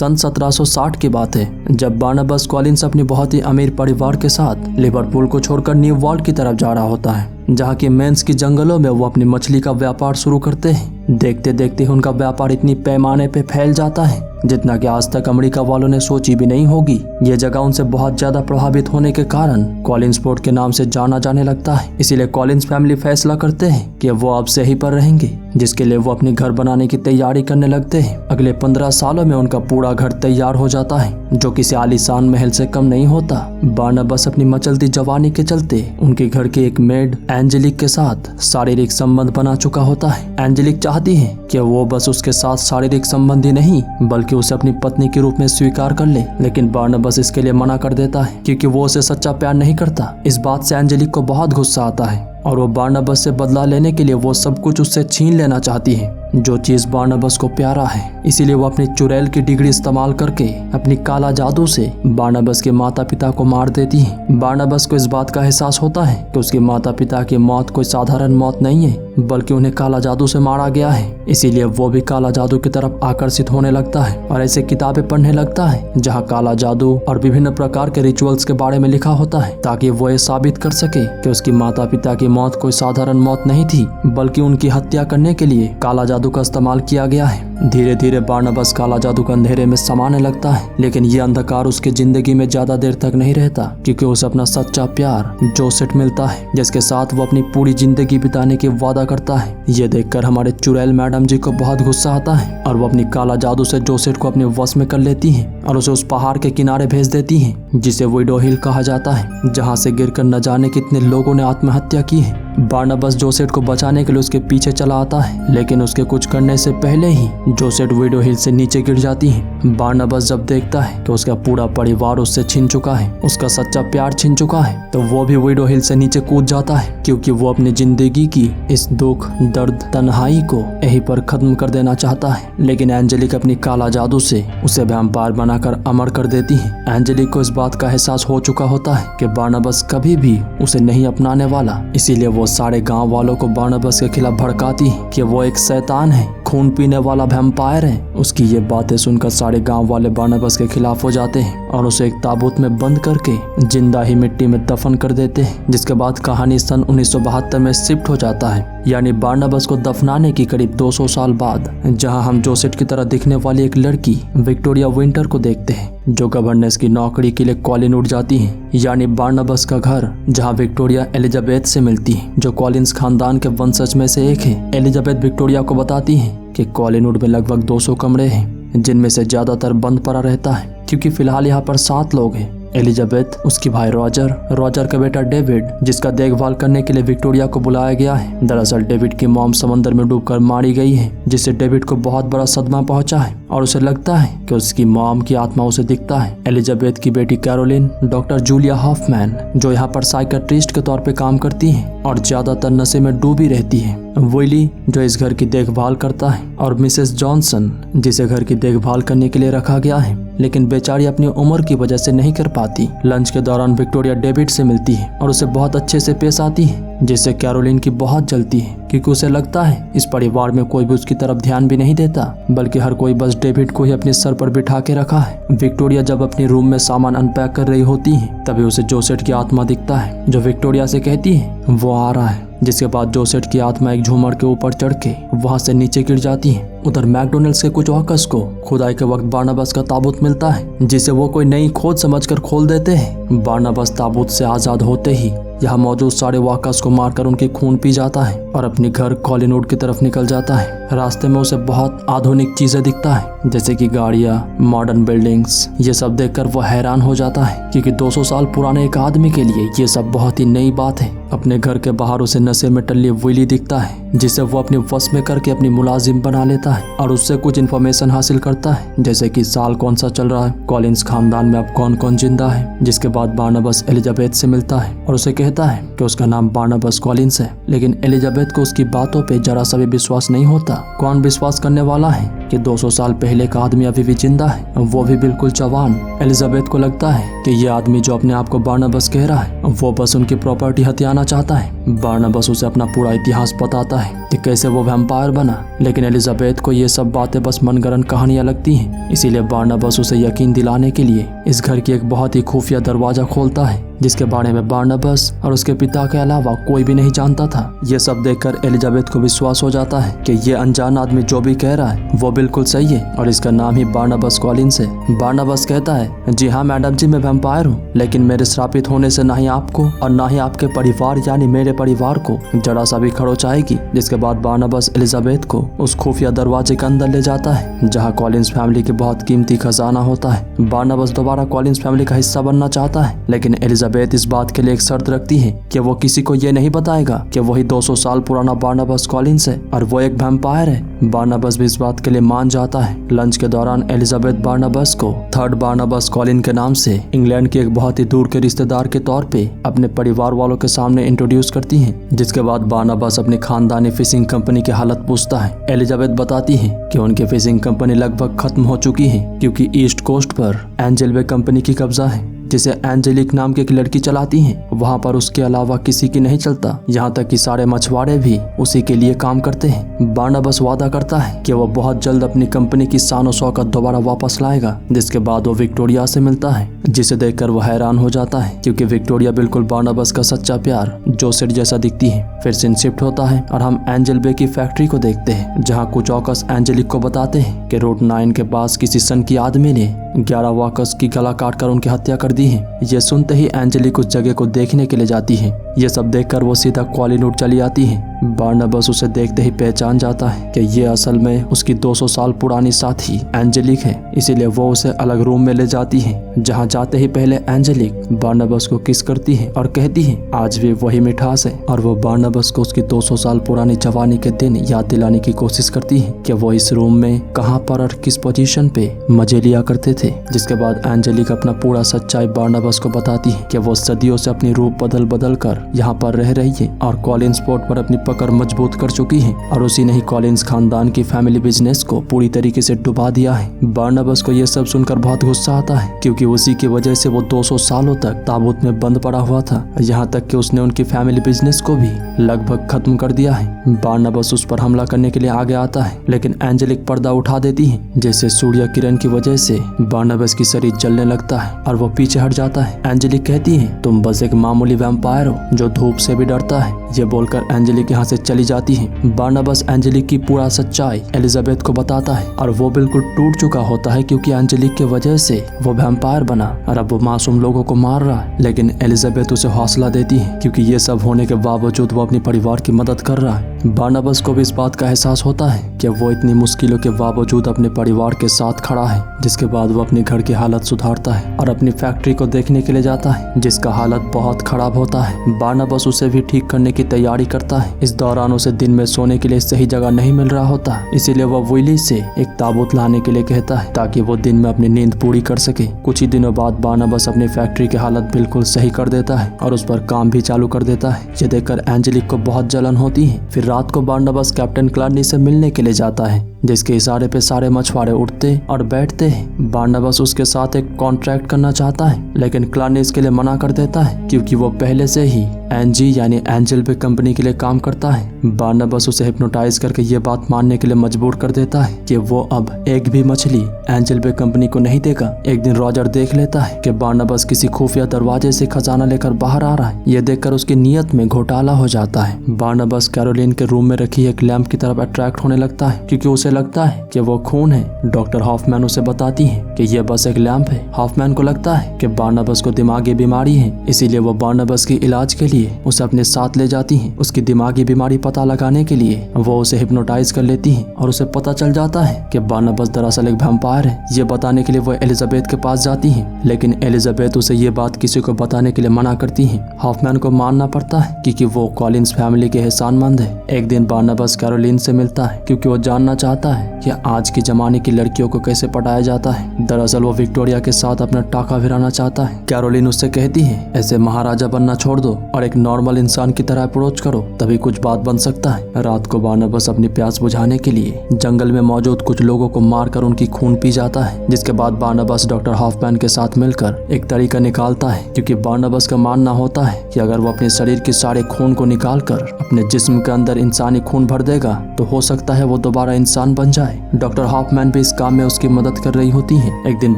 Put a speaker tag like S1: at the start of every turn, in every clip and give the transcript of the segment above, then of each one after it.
S1: सन 1760 की बात है जब बार्नबास कॉलिंस अपनी बहुत ही अमीर परिवार के साथ लिवरपूल को छोड़कर न्यू वर्ल्ड की तरफ जा रहा होता है, जहाँ की मेंस की जंगलों में वो अपनी मछली का व्यापार शुरू करते हैं। देखते देखते उनका व्यापार इतनी पैमाने पे फैल जाता है जितना कि आज तक अमेरिका वालों ने सोची भी नहीं होगी। ये जगह उनसे बहुत ज्यादा प्रभावित होने के कारण कॉलिंसपोर्ट के नाम से जाना जाने लगता है। इसीलिए कॉलिंस फैमिली फैसला करते हैं कि वो अब से ही पर रहेंगे, जिसके लिए वो अपनी घर बनाने की तैयारी करने लगते हैं। अगले 15 सालों में उनका पूरा घर तैयार हो जाता है, जो किसी आलीशान महल से कम नहीं होता। बार्नबास अपनी मचलती जवानी के चलते उनके घर की एक मेड एंजेलिक के साथ शारीरिक संबंध बना चुका होता है। एंजेलिक चाहती है कि वो बस उसके साथ शारीरिक संबंध ही नहीं बल्कि उसे अपनी पत्नी के रूप में स्वीकार कर ले, लेकिन बार्नबास इसके लिए मना कर देता है क्योंकि वो उसे सच्चा प्यार नहीं करता। इस बात से एंजेलिक को बहुत गुस्सा आता है और वो बार्नबास से बदला लेने के लिए वो सब कुछ उससे छीन लेना चाहती है जो चीज बार्नबास को प्यारा है। इसीलिए वो अपनी चुड़ैल की डिग्री इस्तेमाल करके अपनी काला जादू से बार्नबास के माता पिता को मार देती है। बार्नबास को इस बात का एहसास होता है कि उसके माता पिता की मौत कोई साधारण मौत नहीं है बल्कि उन्हें काला जादू से मारा गया है। इसीलिए वो भी काला जादू की तरफ आकर्षित होने लगता है और ऐसे किताबें पढ़ने लगता है जहाँ काला जादू और विभिन्न प्रकार के रिचुअल्स के बारे में लिखा होता है, ताकि वो ये साबित कर सके कि उसकी माता पिता की मौत कोई साधारण मौत नहीं थी बल्कि उनकी हत्या करने के लिए काला जादू का इस्तेमाल किया गया है। धीरे धीरे बार्नबास काला जादू के अंधेरे में समाने लगता है, लेकिन ये अंधकार उसकी जिंदगी में ज्यादा देर तक नहीं रहता क्योंकि उसे अपना सच्चा प्यार जोसेट मिलता है, जिसके साथ वो अपनी पूरी जिंदगी बिताने की वादा करता है। ये देखकर हमारे चुड़ैल मैडम जी को बहुत गुस्सा आता है और वो अपनी काला जादू से जोसेट को अपने वश में कर लेती है और उसे उस पहाड़ के किनारे भेज देती है जिसे विडो हिल कहा जाता है, जहाँ से गिरकर न जाने कितने लोगों ने आत्महत्या की है। बार्नबास जोसेट को बचाने के लिए उसके पीछे चला आता है, लेकिन उसके कुछ करने से पहले ही जोसेट विडो हिल से नीचे गिर जाती है। बार्नबास जब देखता है कि उसका पूरा परिवार उससे छिन चुका है, उसका सच्चा प्यार छिन चुका है, तो वो भी विडो हिल से नीचे कूद जाता है क्योंकि वो अपनी जिंदगी की इस दुख, दर्द, तन्हाई को यहीं पर खत्म कर देना चाहता है। लेकिन एंजेलिक अपनी काला जादू से उसे वैम्पायर बनाकर अमर कर देती है। एंजेलिक को इस बात का एहसास हो चुका होता है कि बार्नबास कभी भी उसे नहीं अपनाने वाला, इसीलिए वो सारे गांव वालों को बार्नबास के खिलाफ भड़काती है कि वो एक शैतान है, खून पीने वाला वैम्पायर है। उसकी ये बातें सुनकर सारे गांव वाले बार्नबास के खिलाफ हो जाते हैं और उसे एक ताबूत में बंद करके जिंदा ही मिट्टी में दफन कर देते हैं, जिसके बाद कहानी सन 1972 में शिफ्ट हो जाता है, यानी बार्नबास को दफनाने की करीब 200 साल बाद, जहां हम जोसेट की तरह दिखने वाली एक लड़की विक्टोरिया विंटर को देखते हैं जो गवर्नेंस की नौकरी के लिए कॉलिन जाती है, यानी बार्नबास का घर, जहां विक्टोरिया एलिजाबेथ से मिलती है जो कॉलिंस खानदान के वंशज में से एक है। एलिजाबेथ विक्टोरिया को बताती है कि कॉलिनवुड में लगभग 200 कमरे हैं जिनमें से ज्यादातर बंद पड़ा रहता है क्योंकि फिलहाल यहाँ पर 7 लोग हैं। एलिजाबेथ, उसकी भाई रॉजर का बेटा डेविड, जिसका देखभाल करने के लिए विक्टोरिया को बुलाया गया है। दरअसल डेविड की मॉम समंदर में डूबकर मारी गई है, जिससे डेविड को बहुत बड़ा सदमा पहुंचा है और उसे लगता है कि उसकी मॉम की आत्मा उसे दिखता है। एलिजाबेथ की बेटी कैरोलिन डॉक्टर जूलिया हॉफमैन, जो यहाँ पर साइकियाट्रिस्ट के तौर पे काम करती है और ज्यादातर नशे में डूबी रहती है। विली, जो इस घर की देखभाल करता है, और मिसेस जॉनसन, जिसे घर की देखभाल करने के लिए रखा गया है लेकिन बेचारी अपनी उम्र की वजह से नहीं कर पाती। लंच के दौरान विक्टोरिया डेविड से मिलती है और उसे बहुत अच्छे से पेश आती है, जिससे कैरोलिन की बहुत जलती है क्योंकि उसे लगता है इस परिवार में कोई भी उसकी तरफ ध्यान भी नहीं देता बल्कि हर कोई बस डेविड को ही अपने सर पर बिठा के रखा है। विक्टोरिया जब अपनी रूम में सामान अनपैक कर रही होती है तभी उसे जोसेट की आत्मा दिखता है जो विक्टोरिया से कहती है वो आ रहा है, जिसके बाद जोसेट की आत्मा एक झूमर के ऊपर चढ़ के वहां से नीचे गिर जाती है। उधर मैकडोनल्ड्स के कुछ वर्कर्स को खुदाई के वक्त बार्नबास का ताबूत मिलता है जिसे वो कोई नई खोज समझकर खोल देते हैं। बार्नबास ताबूत से आजाद होते ही यहाँ मौजूद सारे वर्कर्स को मारकर उनकी खून पी जाता है और अपने घर कॉलिनवुड की तरफ निकल जाता है। रास्ते में उसे बहुत आधुनिक चीजें दिखता है जैसे कि गाड़ियाँ, मॉडर्न बिल्डिंग्स। ये सब देखकर वो हैरान हो जाता है क्योंकि 200 साल पुराने एक आदमी के लिए ये सब बहुत ही नई बात है। अपने घर के बाहर उसे नशे में टल्ली विली दिखता है जिसे वो अपने वश में करके अपनी मुलाजिम बना लेता है और उससे कुछ इन्फॉर्मेशन हासिल करता है जैसे कि साल कौन सा चल रहा है, कॉलिंस खानदान में अब कौन कौन जिंदा है। जिसके बाद बार्नबास एलिजाबेथ से मिलता है और उसे कहता है कि उसका नाम बार्नबास कॉलिंस है, लेकिन एलिजाबेथ को उसकी बातों पे जरा सा भी विश्वास नहीं होता। कौन विश्वास करने वाला है कि 200 साल पहले का आदमी अभी भी जिंदा है, वो भी बिल्कुल जवान। एलिजाबेथ को लगता है कि ये आदमी जो अपने आप को बार्नबास कह रहा है वो बस उनकी प्रॉपर्टी हथियाना चाहता है। बार्नबास उसे अपना पूरा इतिहास बताता है कि कैसे वो वैम्पायर बना, लेकिन एलिजाबेथ को ये सब बातें बस मनगढ़ंत कहानियां लगती हैं। इसीलिए बार्नबास उसे यकीन दिलाने के लिए इस घर की एक बहुत ही खुफिया दरवाजा खोलता है जिसके बारे में बार्नबास और उसके पिता के अलावा कोई भी नहीं जानता था। ये सब देखकर एलिजाबेथ को विश्वास हो जाता है कि ये अनजान आदमी जो भी कह रहा है वो बिल्कुल सही है और इसका नाम ही बार्नबास कॉलिंस है। बार्नबास कहता है, जी हाँ मैडम जी, मैं वैम्पायर हूँ, लेकिन मेरे श्रापित होने से ना ही आपको और ना ही आपके परिवार यानी मेरे परिवार को जरा सा भी खरोच आएगी। जिसके बाद बार्नबास एलिजाबेथ को उस खुफिया दरवाजे के अंदर ले जाता है जहाँ कॉलिंस फैमिली के बहुत कीमती खजाना होता है। बार्नबास दोबारा कॉलिंस फैमिली का हिस्सा बनना चाहता है, लेकिन एलिजाबेथ इस बात के लिए एक शर्त रखती है कि वो किसी को ये नहीं बताएगा कि वही 200 साल पुराना बार्नबास कॉलिंस है और वो एक वैम्पायर है। बार्नबास भी इस बात के लिए मान जाता है। लंच के दौरान एलिजाबेथ बार्नबास को थर्ड बार्नबास कॉलिन के नाम से इंग्लैंड के एक बहुत ही दूर के रिश्तेदार के तौर पे अपने परिवार वालों के सामने इंट्रोड्यूस करती है। जिसके बाद बार्नबास अपनी खानदानी फिशिंग कंपनी की हालत पूछता है। एलिजाबेथ बताती है कि उनकी फिशिंग कंपनी लगभग खत्म हो चुकी है क्योंकि ईस्ट कोस्ट पर एंजल वे कंपनी की कब्जा है जिसे एंजेलिक नाम की एक लड़की चलाती है। वहाँ पर उसके अलावा किसी की नहीं चलता, यहाँ तक कि सारे मछुआरे भी उसी के लिए काम करते हैं। बार्नबास वादा करता है कि वो बहुत जल्द अपनी कंपनी की शान शौकत दोबारा वापस लाएगा। जिसके बाद वो विक्टोरिया से मिलता है जिसे देखकर वो हैरान हो जाता है क्योंकि विक्टोरिया बिल्कुल बार्नबास का सच्चा प्यार जोसेफ जैसा दिखती है। फिर सीन शिफ्ट होता है और हम एंजल बे की फैक्ट्री को देखते हैं जहाँ कुछ ऑकस एंजेलिक को बताते हैं कि रूट 9 के पास किसी सन की आदमी ने 11 वाकस की गला काटकर उनकी हत्या कर दी है। ये सुनते ही एंजेलिक उस जगह को देखने के लिए जाती है। ये सब देखकर वो सीधा कॉलिन उठ चली आती है। बार्नबास उसे देखते ही पहचान जाता है कि ये असल में उसकी 200 साल पुरानी साथी एंजेलिक है। इसीलिए वो उसे अलग रूम में ले जाती है जहाँ जाते ही पहले एंजेलिक बार्नबास को किस करती है और कहती है आज भी वही मिठास है, और वो बार्नबास को उसकी 200 साल पुरानी जवानी के दिन याद दिलाने की कोशिश करती है कि वो इस रूम में कहाँ पर और किस पोजीशन पे मजे लिया करते थे। जिसके बाद एंजेलिक अपना पूरा सच्चाई बार्नबास को बताती है कि वो सदियों से अपनी रूप बदल कर यहाँ पर रह रही है और कॉलिंस पोर्ट पर अपनी पकड़ मजबूत कर चुकी है और उसी ने ही कॉलिंस खानदान की फैमिली बिजनेस को पूरी तरीके से डुबा दिया है। बार्नबास को यह सब सुनकर बहुत गुस्सा आता है क्योंकि उसी की वजह से वो 200 सालों तक ताबूत में बंद पड़ा हुआ था, यहाँ तक कि उसने उनकी फैमिली बिजनेस को भी लगभग खत्म कर दिया है। बार्नबास उस पर हमला करने के लिए आगे आता है लेकिन एंजेलिक पर्दा उठा देती है जैसे सूर्य किरण की वजह से बार्नबास की शरीर जलने लगता है और वो पीछे हट जाता है। एंजेलिक कहती है तुम बस एक मामूली वैम्पायर हो जो धूप से भी डरता है। ये बोलकर एंजेलिक यहाँ से चली जाती है। बार्नबास एंजेलिक की पूरा सच्चाई एलिजाबेथ को बताता है और वो बिल्कुल टूट चुका होता है क्योंकि एंजेलिक की वजह से वो वैम्पायर बना और अब वो मासूम लोगों को मार रहा है। लेकिन एलिजाबेथ उसे हौसला देती है क्योंकि ये सब होने के बावजूद वो अपने परिवार की मदद कर रहा है। बार्नबास को भी इस बात का एहसास होता है कि वो इतनी मुश्किलों के बावजूद अपने परिवार के साथ खड़ा है। जिसके बाद वो अपने घर की हालत सुधारता है और अपनी फैक्ट्री को देखने के लिए जाता है जिसका हालत बहुत खराब होता है। बार्नबास उसे भी ठीक करने की तैयारी करता है। इस दौरान उसे दिन में सोने के लिए सही जगह नहीं मिल रहा होता, इसीलिए वह विली से एक ताबूत लाने के लिए कहता है ताकि वो दिन में अपनी नींद पूरी कर सके। कुछ ही दिनों बाद बार्नबास अपनी फैक्ट्री की हालत बिल्कुल सही कर देता है और उस पर काम भी चालू कर देता है। ये देखकर एंजेलिक को बहुत जलन होती है। फिर रात को बार्नबास कैप्टन क्लार्नी से मिलने के लिए जाता है जिसके इशारे पे सारे मछुआरे उठते और बैठते हैं। बार्नबास उसके साथ एक कॉन्ट्रैक्ट करना चाहता है लेकिन क्लार्नी इसके लिए मना कर देता है क्योंकि वो पहले से ही एनजी यानी एंजल बे कंपनी के लिए काम करता है। बार्नबास उसे हिप्नोटाइज करके ये बात मानने के लिए मजबूर कर देता है कि वो अब एक भी मछली एंजल बे कंपनी को नहीं देगा। एक दिन रॉजर देख लेता है कि बार्नबास किसी खुफिया दरवाजे से खजाना लेकर बाहर आ रहा है। ये देखकर उसकी नीयत में घोटाला हो जाता है। बार्नबास कैरोलिन के रूम में रखी एक लैंप की तरफ अट्रैक्ट होने लगता है क्योंकि उसे लगता है कि वो खून है। डॉक्टर हॉफमैन उसे बताती है कि यह बस एक लैंप है। हॉफमैन को लगता है कि बार्नबास को दिमागी बीमारी है, इसीलिए वो बार्नबास की इलाज के लिए उसे अपने साथ ले जाती है। उसकी दिमागी बीमारी पता लगाने के लिए वो उसे हिप्नोटाइज कर लेती है और उसे पता चल जाता है कि बार्नबास दरअसल एक वैम्पायर है। ये बताने के लिए वो एलिजाबेथ के पास जाती है लेकिन एलिजाबेथ उसे ये बात किसी को बताने के लिए मना करती है। हॉफमैन को मानना पड़ता है क्योंकि वो कॉलिंस फैमिली के एहसानमंद है। एक दिन बार्नबास कैरोलिन से मिलता है क्योंकि वो जानना चाहता है कि आज के जमाने की लड़कियों को कैसे पटाया जाता है। दरअसल वो विक्टोरिया के साथ अपना टाका भिराना चाहता है। कैरोलिन उससे कहती है ऐसे महाराजा बनना छोड़ दो और एक एक नॉर्मल इंसान की तरह अप्रोच करो, तभी कुछ बात बन सकता है। रात को बारनबास अपनी प्यास बुझाने के लिए जंगल में मौजूद कुछ लोगों को मारकर उनकी खून पी जाता है, जिसके बाद बारनबास डॉक्टर हॉफमैन के साथ मिलकर एक तरीका निकालता है, क्योंकि बारनबास का मानना होता है कि अगर वो अपने शरीर के सारे खून को निकालकर अपने जिस्म के अंदर इंसानी खून भर देगा तो हो सकता है वो दोबारा इंसान बन जाए। डॉक्टर हॉफमैन भी इस काम में उसकी मदद कर रही होती है। एक दिन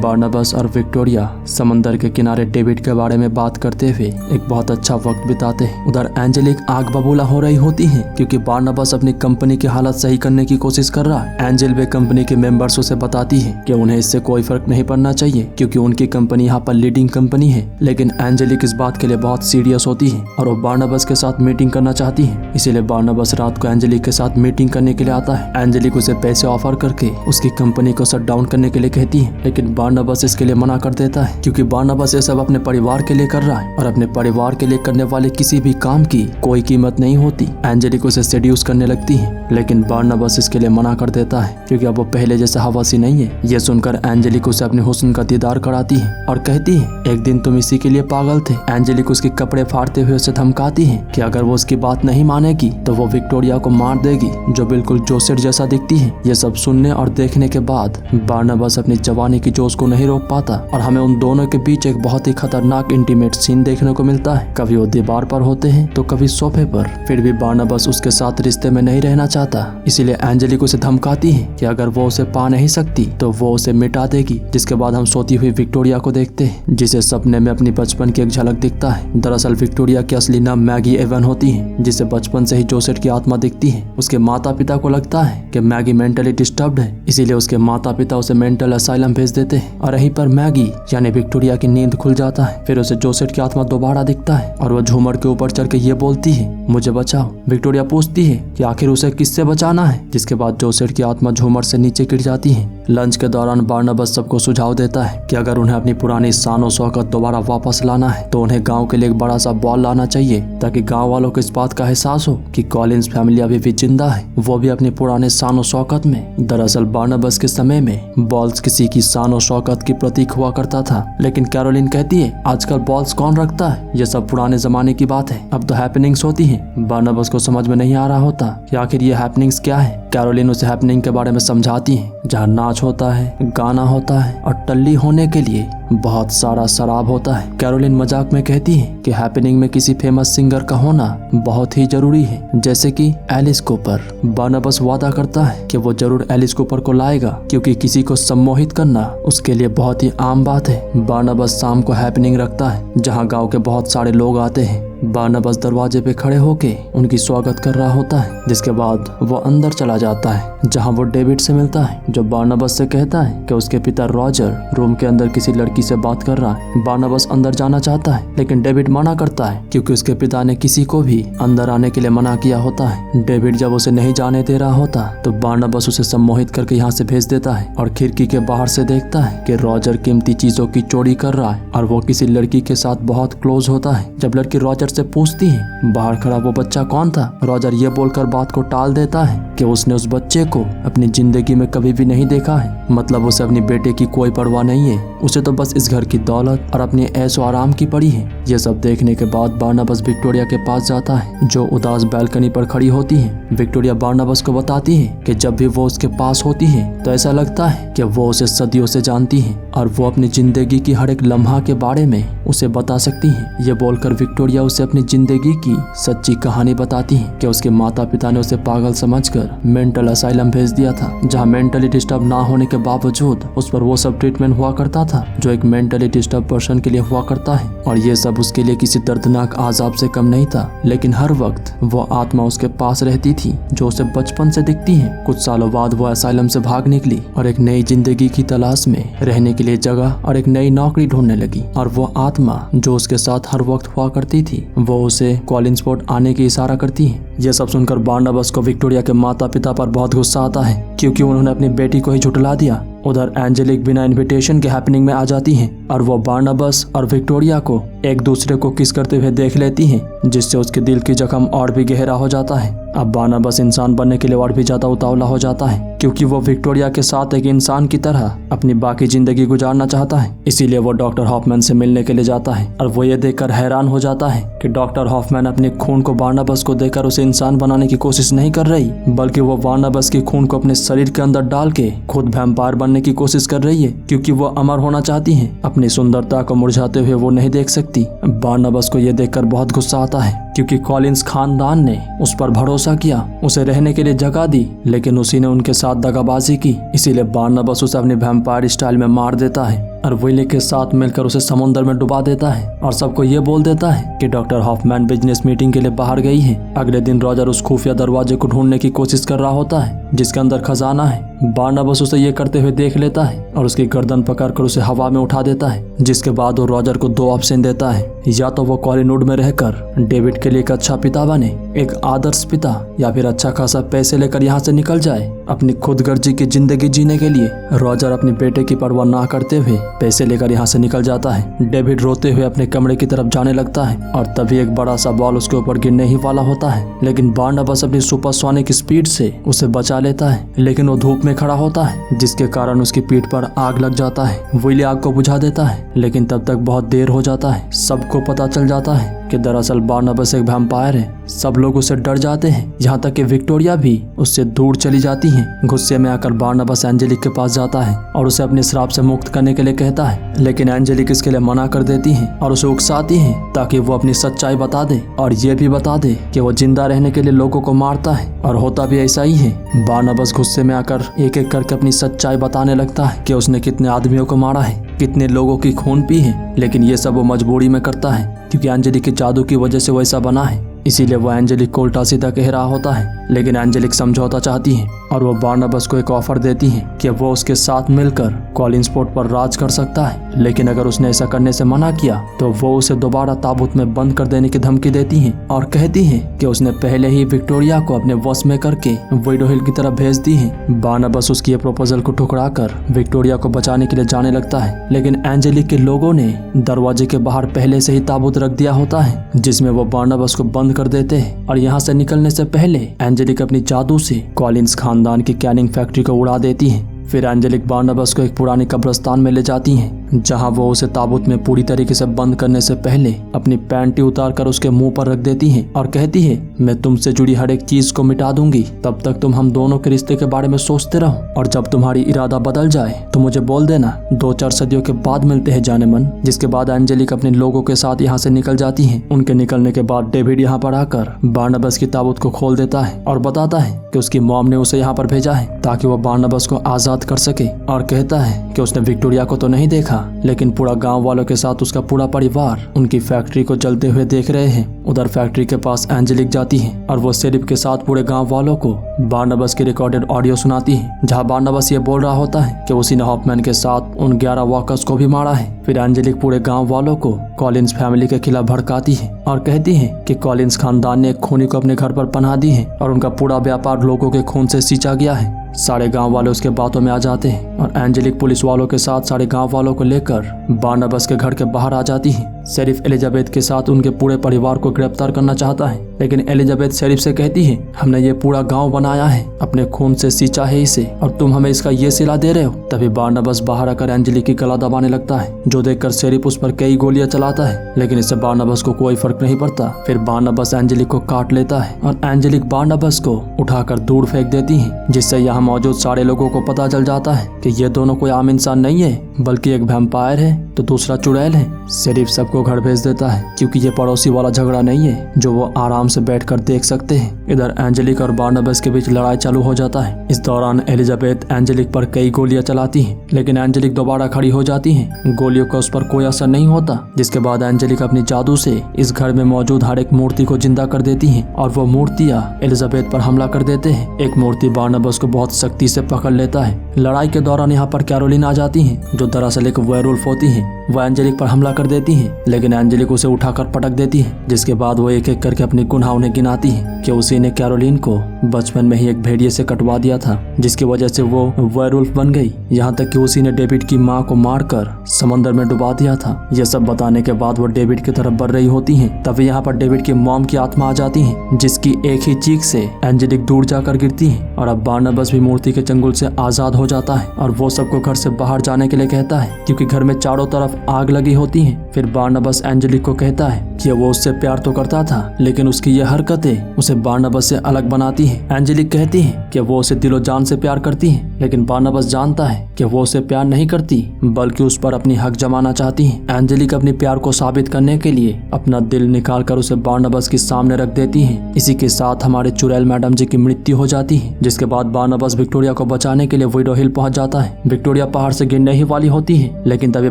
S1: बारनबास और विक्टोरिया समंदर के किनारे डेविड के बारे में बात करते हुए एक बहुत अच्छा वक्त बिताते हैं। उधर एंजेलिक आग बबूला हो रही होती है, क्योंकि बारनबास अपनी कंपनी की हालत सही करने की कोशिश कर रहा है। एंजेल वे कंपनी के मेंबर्स से बताती है कि उन्हें इससे कोई फर्क नहीं पड़ना चाहिए, क्योंकि उनकी कंपनी यहाँ पर लीडिंग कंपनी है। लेकिन एंजेलिक इस बात के लिए बहुत सीरियस होती है और वो बारनबास के साथ मीटिंग करना चाहती है। इसीलिए बारनबास रात को एंजेलिक के साथ मीटिंग करने के लिए आता है। एंजेलिक उसे पैसे ऑफर करके उसकी कंपनी को शट डाउन करने के लिए कहती है, लेकिन बारनबास इसके लिए मना कर देता है, क्योंकि बारनबास ये सब अपने परिवार के लिए कर रहा है और अपने परिवार के लिए करने वाले किसी भी काम की कोई कीमत नहीं होती। एंजेलिक उसे सेड्यूस करने लगती है, लेकिन बारनबास इसके लिए मना कर देता है, क्योंकि अब वो पहले जैसा हवासी नहीं है। ये सुनकर एंजेलिक उसे अपने हुस्न का दीदार कराती है और कहती है, एक दिन तुम इसी के लिए पागल थे। एंजेलिक उसके कपड़े फाड़ते हुए उसे धमकाती है कि अगर वो उसकी बात नहीं मानेगी तो वो विक्टोरिया को मार देगी, जो बिल्कुल जोसेफ जैसा दिखती है। ये सब सुनने और देखने के बाद बारनबास अपनी जवानी की जोश को नहीं रोक पाता और हमें उन दोनों के बीच एक बहुत ही खतरनाक इंटीमेट सीन देखने को मिलता है। कभी वो दीवार पर होते हैं तो कभी सोफे पर। फिर भी बारनबास उसके साथ रिश्ते में नहीं रहना चाहता, इसीलिए एंजेलिक उसे धमकाती है कि अगर वो उसे पा नहीं सकती तो वो उसे मिटा देगी। जिसके बाद हम सोती हुई विक्टोरिया को देखते हैं, जिसे सपने में अपनी बचपन की एक झलक दिखता है। दरअसल विक्टोरिया की असली नाम मैगी एवन होती है, जिसे बचपन से ही जोसेफ की आत्मा दिखती है। उसके माता पिता को लगता है कि मैगी मेंटली डिस्टर्ब्ड है, इसीलिए उसके माता पिता उसे मेंटल असाइलम भेज देते हैं और यहीं पर मैगी यानी विक्टोरिया की नींद खुल जाता है। फिर उसे जोसेफ की आत्मा दोबारा दिखता है और वो झूमर के ऊपर चढ़ के ये बोलती है, मुझे बचाओ। विक्टोरिया पूछती है कि आखिर उसे किससे बचाना है, जिसके बाद जोसेफ की आत्मा झूमर से नीचे गिर जाती है। लंच के दौरान बारनबास सबको सुझाव देता है कि अगर उन्हें अपनी पुरानी शान और शौकत दोबारा वापस लाना है तो उन्हें गांव के लिए एक बड़ा सा बॉल लाना चाहिए, ताकि गांव वालों को इस बात का एहसास हो कि कॉलिंस फैमिली अभी भी जिंदा है, वो भी अपने पुराने शान और शौकत में। दरअसल बारनबास के समय में बॉल्स किसी की शान और शौकत की प्रतीक हुआ करता था, लेकिन कैरोलिन कहती है आजकल बॉल्स कौन रखता है, ये सब पुराने जमाने की बात है, अब तो हैपनिंग्स होती है। बारनबास को समझ में नहीं आ रहा होता कि आखिर ये हैपनिंग्स क्या है। कैरोलिन उसे हैपनिंग के बारे में समझाती है, जहाँ नाच होता है, गाना होता है और टल्ली होने के लिए बहुत सारा शराब होता है। कैरोलिन मजाक में कहती है कि हैपनिंग में किसी फेमस सिंगर का होना बहुत ही जरूरी है, जैसे कि एलिस कूपर। बारनबास वादा करता है कि वो जरूर एलिस कूपर को लाएगा, क्योंकि किसी को सम्मोहित करना उसके लिए बहुत ही आम बात है। बारनबास शाम को हैपनिंग रखता है, जहाँ गाँव के बहुत सारे लोग आते हैं। बारनबास दरवाजे पे खड़े होके उनकी स्वागत कर रहा होता है, जिसके बाद वो अंदर चला जाता है, जहाँ वो डेविड से मिलता है, जो बारनबास से कहता है कि उसके पिता रॉजर रूम के अंदर किसी लड़की से बात कर रहा है। बारनबास अंदर जाना चाहता है, लेकिन डेविड मना करता है, क्योंकि उसके पिता ने किसी को भी अंदर आने के लिए मना किया होता है। डेविड जब उसे नहीं जाने दे रहा होता तो बारनबास उसे सम्मोहित करके यहाँ से भेज देता है और खिड़की के बाहर से देखता है कि रॉजर कीमती चीजों की चोरी कर रहा है और वो किसी लड़की के साथ बहुत क्लोज होता है। जब लड़की रॉजर से पूछती है बाहर खड़ा वो बच्चा कौन था, रॉजर ये बोलकर बात को टाल देता है कि उसने उस बच्चे को अपनी जिंदगी में कभी भी नहीं देखा है, मतलब उसे अपनी बेटे की कोई परवाह नहीं है, उसे तो बस इस घर की दौलत और अपने ऐशो आराम की पड़ी है। ये सब देखने के बाद बारनबास विक्टोरिया के पास जाता है, जो उदास बैल्कनी पर खड़ी होती है। विक्टोरिया बारनबास को बताती है कि जब भी वो उसके पास होती है तो ऐसा लगता है कि वो उसे सदियों से जानती है और वो अपनी जिंदगी की हर एक लम्हा के बारे में उसे बता सकती है। ये बोलकर विक्टोरिया उसे अपनी जिंदगी की सच्ची कहानी बताती है कि उसके माता पिता ने उसे पागल समझकर मेंटल असाइलम भेज दिया था, जहाँ मेंटली डिस्टर्ब ना होने के बावजूद उस पर वो सब ट्रीटमेंट हुआ करता था जो एक मेंटली डिस्टर्ब पर्सन के लिए हुआ करता है, और ये सब उसके लिए किसी दर्दनाक आजाब से कम नहीं था। लेकिन हर वक्त वो आत्मा उसके पास रहती थी, जो उसे बचपन से दिखती है। कुछ सालों बाद वो असाइलम से भाग निकली और एक नई जिंदगी की तलाश में रहने के लिए जगह और एक नई नौकरी ढूंढने लगी, और वो आत्मा जो उसके साथ हर वक्त हुआ करती थी वो उसे कॉलिंसपोर्ट आने की इशारा करती है। ये सब सुनकर बारनबास को विक्टोरिया के माता पिता पर बहुत गुस्सा आता है, क्योंकि उन्होंने अपनी बेटी को ही झुठला दिया। उधर एंजेलिक बिना इनविटेशन के हैपनिंग में आ जाती हैं और वो बारनबास और विक्टोरिया को एक दूसरे को किस करते हुए देख लेती हैं, जिससे उसके दिल की जख्म और भी गहरा हो जाता है। अब बारनाबास इंसान बनने के लिए और भी ज्यादा उतावला हो जाता है, क्योंकि वो विक्टोरिया के साथ एक इंसान की तरह अपनी बाकी जिंदगी गुजारना चाहता है। इसीलिए वो डॉक्टर हॉफमैन से मिलने के लिए जाता है और वो ये देखकर हैरान हो जाता है कि डॉक्टर हॉफमैन अपने खून को बारनाबास को देकर उसे इंसान बनाने की कोशिश नहीं कर रही, बल्कि वो बारनाबास के खून को अपने शरीर के अंदर डाल के खुद वैम्पायर बनने की कोशिश कर रही है, क्योंकि वो अमर होना चाहती है। अपनी सुंदरता को मुरझाते हुए वो नहीं देख सकती। बारनाबास को ये देखकर बहुत गुस्सा आता है, क्योंकि कॉलिंस खानदान ने उस पर भरोसा किया, उसे रहने के लिए जगह दी, लेकिन उसी ने उनके साथ दगाबाजी की। इसीलिए बारनाबास उसे अपनी वैम्पायर स्टाइल में मार देता है और विली के साथ मिलकर उसे समुद्र में डुबा देता है और सबको ये बोल देता है कि डॉक्टर हॉफमैन बिजनेस मीटिंग के लिए बाहर गई है। अगले दिन रॉजर उस खुफिया दरवाजे को ढूंढने की कोशिश कर रहा होता है जिसके अंदर खजाना है। बारनाबास उसे ये करते हुए देख लेता है और उसकी गर्दन पकड़कर उसे हवा में उठा देता है, जिसके बाद वो रॉजर को 2 ऑप्शन देता है, या तो वो कॉलिनवुड में रहकर डेविड के लिए एक अच्छा पिता बने, एक आदर्श पिता, या फिर अच्छा खासा पैसे लेकर यहाँ से निकल जाए अपनी खुदगर्जी की जिंदगी जीने के लिए। रॉजर अपने बेटे की परवाह ना करते हुए पैसे लेकर यहाँ से निकल जाता है। डेविड रोते हुए अपने कमरे की तरफ जाने लगता है और तभी एक बड़ा सा बॉल उसके ऊपर गिरने ही वाला होता है, लेकिन बारनाबास अपनी सुपरसोनिक स्पीड से उसे बचा लेता है, लेकिन वो धूप में खड़ा होता है, जिसके कारण उसकी पीठ पर आग लग जाता है। विली आग को बुझा देता है, लेकिन तब तक बहुत देर हो जाता है। सबको पता चल जाता है कि दरअसल बारनाबास एक वैम्पायर है। सब लोग उससे डर जाते हैं, यहाँ तक कि विक्टोरिया भी उससे दूर चली जाती है। गुस्से में आकर बारनाबास एंजेलिक के पास जाता है और उसे अपने श्राप से मुक्त करने के लिए कहता है, लेकिन एंजेलिक इसके लिए मना कर देती है और उसे उकसाती है ताकि वो अपनी सच्चाई बता दे और ये भी बता दे कि वो जिंदा रहने के लिए लोगों को मारता है, और होता भी ऐसा ही है। बारनाबास गुस्से में आकर एक एक करके अपनी सच्चाई बताने लगता है कि उसने कितने आदमियों को मारा है, कितने लोगों की खून पी है, लेकिन ये सब वो मजबूरी में करता है क्योंकि एंजेलिक के जादू की वजह से वैसा बना है। इसीलिए वो एंजेलिक को उल्टा सीधा कह रहा होता है, लेकिन एंजेलिक समझौता चाहती है और वो बारनाबास को एक ऑफर देती है कि वो उसके साथ मिलकर कॉलिंसपोर्ट पर राज कर सकता है, लेकिन अगर उसने ऐसा करने से मना किया तो वो उसे दोबारा ताबूत में बंद कर देने की धमकी देती है और कहती है कि उसने पहले ही विक्टोरिया को अपने वश में करके विडो हिल की तरफ भेज दी है। बारनाबास उसकी ये प्रपोजल को ठुकरा कर विक्टोरिया को बचाने के लिए जाने लगता है, लेकिन एंजेलिक के लोगों ने दरवाजे के बाहर पहले से ही ताबूत रख दिया होता है, जिसमें वो बारनाबास को बंद कर देते हैं। और यहाँ से निकलने से पहले एंजेलिक अपनी जादू से कॉलिंस खानदान की कैनिंग फैक्ट्री को उड़ा देती है। फिर एंजेलिक बारनाबास को एक पुरानी कब्रिस्तान में ले जाती हैं, जहां वो उसे ताबूत में पूरी तरीके से बंद करने से पहले अपनी पैंटी उतार कर उसके मुंह पर रख देती हैं और कहती है, मैं तुमसे जुड़ी हर एक चीज को मिटा दूंगी, तब तक तुम हम दोनों के रिश्ते के बारे में सोचते रहो, और जब तुम्हारी इरादा बदल जाए तो मुझे बोल देना। 2-4 सदियों के बाद मिलते हैं जाने मन। जिसके बाद एंजेलिक अपने लोगों के साथ यहाँ से निकल जाती है। उनके निकलने के बाद डेविड यहाँ पर आकर बारनाबास की ताबूत को खोल देता है और बताता है कि उसकी मॉम ने उसे यहाँ पर भेजा है ताकि वो बारनाबास को आजाद कर सके, और कहता है कि उसने विक्टोरिया को तो नहीं देखा, लेकिन पूरा गांव वालों के साथ उसका पूरा परिवार उनकी फैक्ट्री को जलते हुए देख रहे हैं। उधर फैक्ट्री के पास एंजेलिक जाती है और वो शेरिफ के साथ पूरे गांव वालों को बारनाबास की रिकॉर्डेड ऑडियो सुनाती है, जहां बारनाबास ये बोल रहा होता है कि उसी ने हॉफमैन के साथ उन 11 वर्कर्स को भी मारा है। फिर एंजेलिक पूरे गांव वालों को कॉलिंस फैमिली के खिलाफ भड़काती है और कहती है कि कॉलिंस खानदान ने एक खूनी को अपने घर पर पनाह दी है और उनका पूरा व्यापार लोगों के खून से सींचा गया है। सारे गांव वाले उसके बातों में आ जाते हैं और एंजेलिक पुलिस वालों के साथ सारे गांव वालों को लेकर बारनाबास के घर के बाहर आ जाती है। शेरिफ एलिजाबेथ के साथ उनके पूरे परिवार को गिरफ्तार करना चाहता है, लेकिन एलिजाबेथ शेरिफ से कहती है, हमने ये पूरा गांव बनाया है, अपने खून से सींचा है इसे, और तुम हमें इसका ये सिला दे रहे हो। तभी बारनाबास बाहर आकर एंजेलिक की गला दबाने लगता है, जो देखकर शेरिफ उस पर कई गोलियां चलाता है, लेकिन इससे बारनाबास को कोई फर्क नहीं पड़ता। फिर बारनाबास एंजेलिक को काट लेता है और एंजेलिक बारनाबास को उठाकर दूर फेंक देती है, जिससे यहाँ मौजूद सारे लोगों को पता चल जाता है कि ये दोनों कोई आम इंसान नहीं है, बल्कि एक वैम्पायर है तो दूसरा चुड़ैल है। शेरिफ सबको घर भेज देता है, क्योंकि ये पड़ोसी वाला झगड़ा नहीं है जो वो आराम से बैठकर देख सकते हैं। इधर एंजेलिक और बारनाबास के बीच लड़ाई चालू हो जाता है। इस दौरान एलिजाबेथ एंजेलिक पर कई गोलियां चलाती है, लेकिन एंजेलिक दोबारा खड़ी हो जाती है। गोलियों का उस पर कोई असर नहीं होता, जिसके बाद एंजेलिक अपनी जादू से इस घर में मौजूद हर एक मूर्ति को जिंदा कर देती है और वो मूर्तियां एलिजाबेथ पर हमला कर देते हैं। एक मूर्ति बारनाबास को बहुत सख्ती से पकड़ लेता है। लड़ाई के दौरान यहाँ पर कैरोलिन आ जाती है, जो दरअसल एक वेयरवुल्फ होती है। वो एंजेलिक पर हमला कर देती है, लेकिन एंजेलिक उसे उठाकर पटक देती है, जिसके बाद वो एक एक करके अपनी गुनाह उन्हें गिनाती है कि उसी ने कैरोलिन को बचपन में ही एक भेड़िए से कटवा दिया था, जिसकी वजह से वो वेयरवुल्फ बन गई। यहाँ तक कि उसी ने डेविड की माँ को मारकर समंदर में डुबा दिया था। यह सब बताने के बाद वो डेविड की तरफ बढ़ रही होती हैं। तभी यहाँ पर डेविड की मॉम की आत्मा आ जाती है, जिसकी एक ही चीख से एंजेलिक दूर जाकर गिरती है और अब बारनबास भी मूर्ति के चंगुल से आजाद हो जाता है और वो सबको घर से बाहर जाने के लिए कहता है, क्योंकि घर में चारों तरफ आग लगी होती है। फिर बारनबास एंजेलिक को कहता है कि वो उससे प्यार तो करता था, लेकिन उसकी ये हरकतें उसे बारनबास से अलग बनाती है। एंजेलिक कहती है कि वो उसे दिलो जान से प्यार करती है, लेकिन बारनबास जानता है कि वो उसे प्यार नहीं करती, बल्कि उस पर अपनी हक जमाना चाहती है। एंजेलिक अपने प्यार को साबित करने के लिए अपना दिल निकालकर उसे बारनबास के सामने रख देती है। इसी के साथ हमारे चुड़ैल मैडम जी की मृत्यु हो जाती है, जिसके बाद बारनबास विक्टोरिया को बचाने के लिए विडो हिल पहुंच जाता है। विक्टोरिया पहाड़ से गिरने ही वाली होती है, लेकिन तभी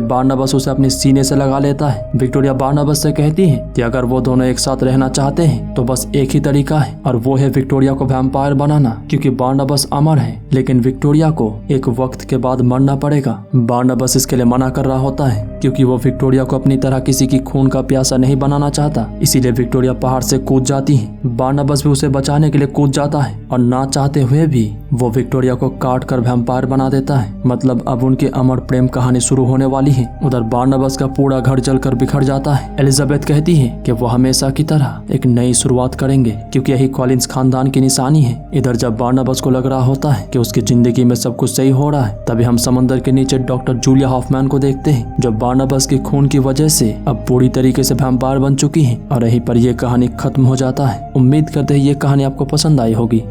S1: बारनबास उसे अपने सीने से लगा लेता है। विक्टोरिया बारनबास से कहती है कि अगर वो दोनों एक साथ रहना चाहते हैं तो बस एक ही तरीका है, और वो है विक्टोरिया को वैम्पायर बनाना, क्योंकि बारनबास अमर है, लेकिन विक्टोरिया को एक वक्त के बाद मरना पड़ेगा। बारनबास इसके लिए मना कर रहा होता है, क्योंकि वो विक्टोरिया को अपनी तरह किसी की खून का प्यासा नहीं बनाना चाहता। इसीलिए विक्टोरिया पहाड़ से कूद जाती है। बारनबास भी उसे बचाने के लिए कूद जाता है और ना चाहते हुए भी वो विक्टोरिया को काट कर वैम्पायर बना देता है। मतलब अब उनकी अमर प्रेम कहानी शुरू होने वाली है। उधर बारनबास का पूरा घर जलकर बिखर जाता है। एलिजाबेथ कहती है कि वो हमेशा की तरह एक नई शुरुआत करेंगे, क्योंकि यही कॉलिंस खानदान की निशानी है। इधर जब बारनबास को लग रहा होता है कि उसकी जिंदगी में सब कुछ सही हो रहा है, तभी हम समंदर के नीचे डॉक्टर जूलिया हॉफमैन को देखते हैं, जो बारनबास के खून की वजह से अब पूरी तरीके से वैम्पायर बन चुकी है। और यहीं पर यह कहानी खत्म हो जाता है। उम्मीद करते हैं ये कहानी आपको पसंद आई होगी।